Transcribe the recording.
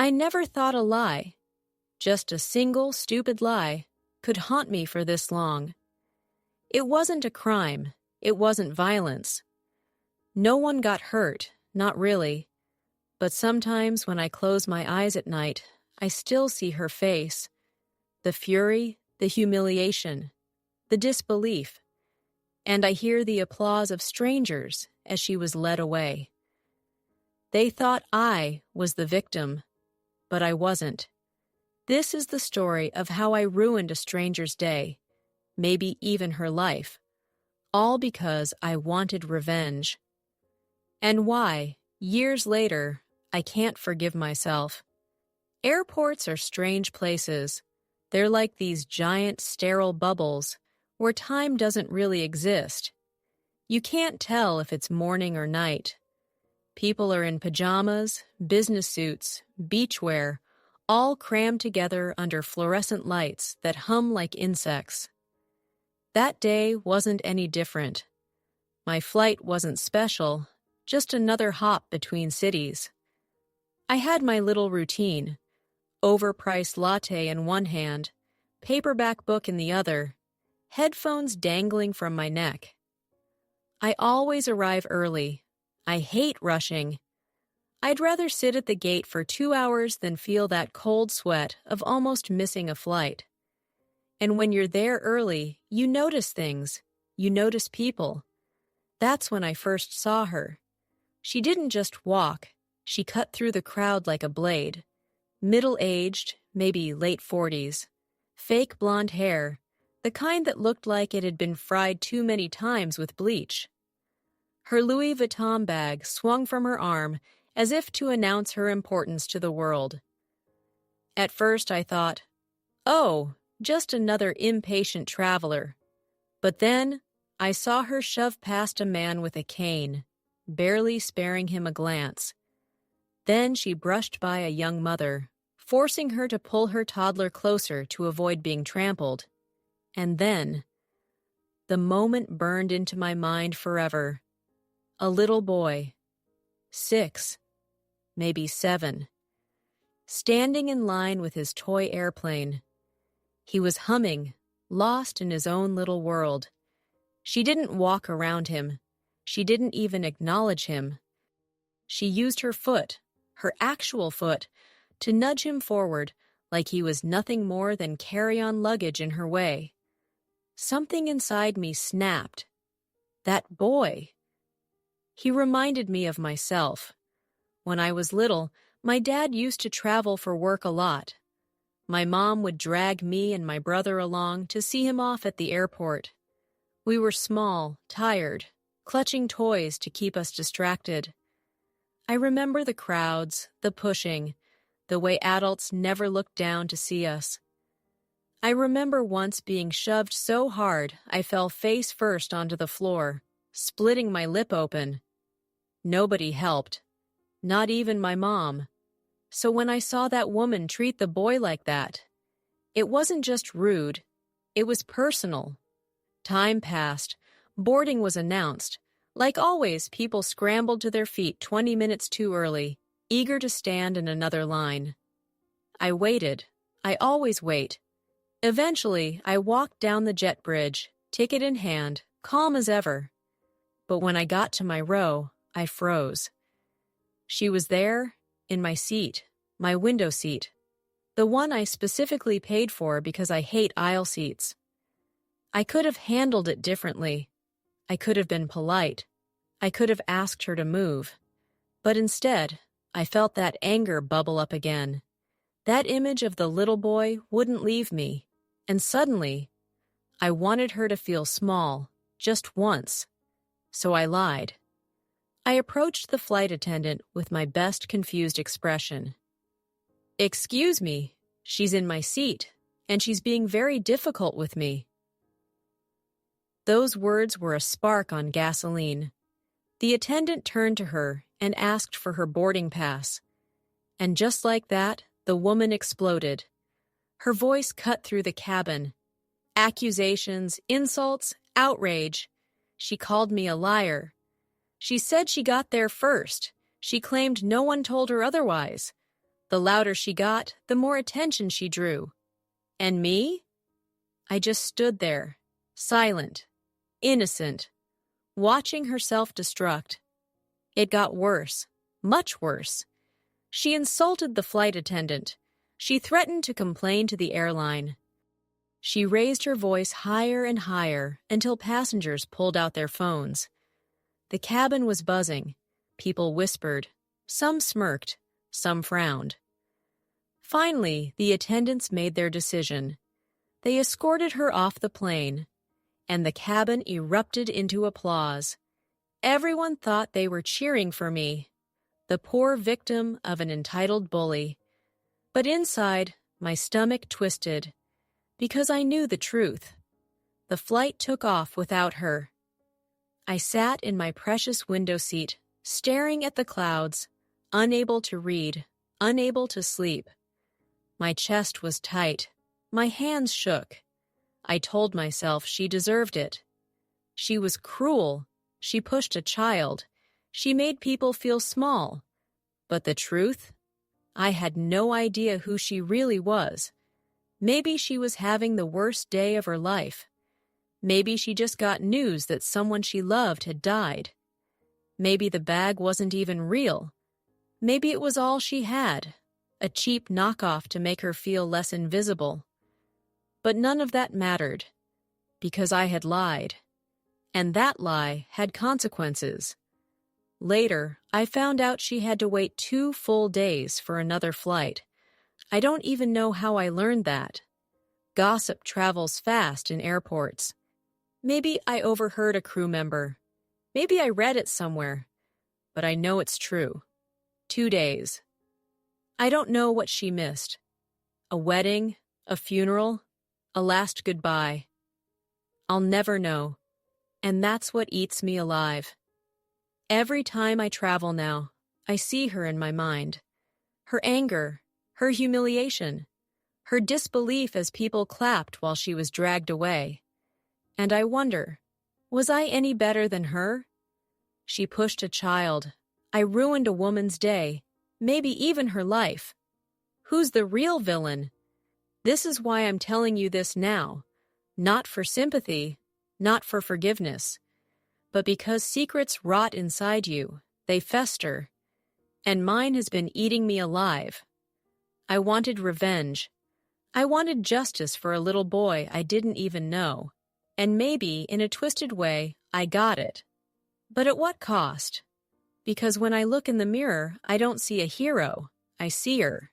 I never thought a lie, just a single stupid lie, could haunt me for this long. It wasn't a crime. It wasn't violence. No one got hurt, not really. But sometimes when I close my eyes at night, I still see her face. The fury, the humiliation, the disbelief. And I hear the applause of strangers as she was led away. They thought I was the victim, but I wasn't. This is the story of how I ruined a stranger's day, maybe even her life, all because I wanted revenge. And why, years later, I can't forgive myself. Airports are strange places. They're like these giant sterile bubbles where time doesn't really exist. You can't tell if it's morning or night. People are in pajamas, business suits, beachwear, all crammed together under fluorescent lights that hum like insects. That day wasn't any different. My flight wasn't special, just another hop between cities. I had my little routine, overpriced latte in one hand, paperback book in the other, headphones dangling from my neck. I always arrive early. I hate rushing. I'd rather sit at the gate for 2 hours than feel that cold sweat of almost missing a flight. And when you're there early, you notice things. You notice people. That's when I first saw her. She didn't just walk. She cut through the crowd like a blade. Middle-aged, maybe late 40s. Fake blonde hair, the kind that looked like it had been fried too many times with bleach. Her Louis Vuitton bag swung from her arm as if to announce her importance to the world. At first I thought, oh, just another impatient traveler. But then I saw her shove past a man with a cane, barely sparing him a glance. Then she brushed by a young mother, forcing her to pull her toddler closer to avoid being trampled. And then, the moment burned into my mind forever. A little boy, 6, maybe 7, standing in line with his toy airplane. He was humming, lost in his own little world. She didn't walk around him. She didn't even acknowledge him. She used her foot, her actual foot, to nudge him forward like he was nothing more than carry-on luggage in her way. Something inside me snapped. That boy. He reminded me of myself. When I was little, my dad used to travel for work a lot. My mom would drag me and my brother along to see him off at the airport. We were small, tired, clutching toys to keep us distracted. I remember the crowds, the pushing, the way adults never looked down to see us. I remember once being shoved so hard I fell face first onto the floor, splitting my lip open. Nobody helped, not even my mom. So when I saw that woman treat the boy like that, it wasn't just rude, it was personal. Time passed, boarding was announced. Like always, people scrambled to their feet 20 minutes too early, eager to stand in another line. I waited. I always wait. Eventually, I walked down the jet bridge, ticket in hand, calm as ever. But when I got to my row, I froze. She was there, in my seat, my window seat, the one I specifically paid for because I hate aisle seats. I could have handled it differently. I could have been polite. I could have asked her to move. But instead, I felt that anger bubble up again. That image of the little boy wouldn't leave me. And suddenly, I wanted her to feel small, just once. So I lied. I approached the flight attendant with my best confused expression. "Excuse me, she's in my seat, and she's being very difficult with me." Those words were a spark on gasoline. The attendant turned to her and asked for her boarding pass. And just like that, the woman exploded. Her voice cut through the cabin. Accusations, insults, outrage. She called me a liar. She said she got there first. She claimed no one told her otherwise. The louder she got, the more attention she drew. And me? I just stood there, silent, innocent, watching her self-destruct. It got worse, much worse. She insulted the flight attendant. She threatened to complain to the airline. She raised her voice higher and higher until passengers pulled out their phones. The cabin was buzzing. People whispered. Some smirked. Some frowned. Finally, the attendants made their decision. They escorted her off the plane, and the cabin erupted into applause. Everyone thought they were cheering for me, the poor victim of an entitled bully. But inside, my stomach twisted, because I knew the truth. The flight took off without her. I sat in my precious window seat, staring at the clouds, unable to read, unable to sleep. My chest was tight. My hands shook. I told myself she deserved it. She was cruel. She pushed a child. She made people feel small. But the truth? I had no idea who she really was. Maybe she was having the worst day of her life. Maybe she just got news that someone she loved had died. Maybe the bag wasn't even real. Maybe it was all she had, a cheap knockoff to make her feel less invisible. But none of that mattered, because I had lied, and that lie had consequences. Later, I found out she had to wait 2 full days for another flight. I don't even know how I learned that. Gossip travels fast in airports. Maybe I overheard a crew member. Maybe I read it somewhere. But I know it's true. 2 days. I don't know what she missed. A wedding, a funeral, a last goodbye. I'll never know. And that's what eats me alive. Every time I travel now, I see her in my mind. Her anger, her humiliation, her disbelief as people clapped while she was dragged away. And I wonder, was I any better than her? She pushed a child. I ruined a woman's day, maybe even her life. Who's the real villain? This is why I'm telling you this now, not for sympathy, not for forgiveness, but because secrets rot inside you, they fester, and mine has been eating me alive. I wanted revenge. I wanted justice for a little boy I didn't even know, and maybe, in a twisted way, I got it. But at what cost? Because when I look in the mirror, I don't see a hero, I see her.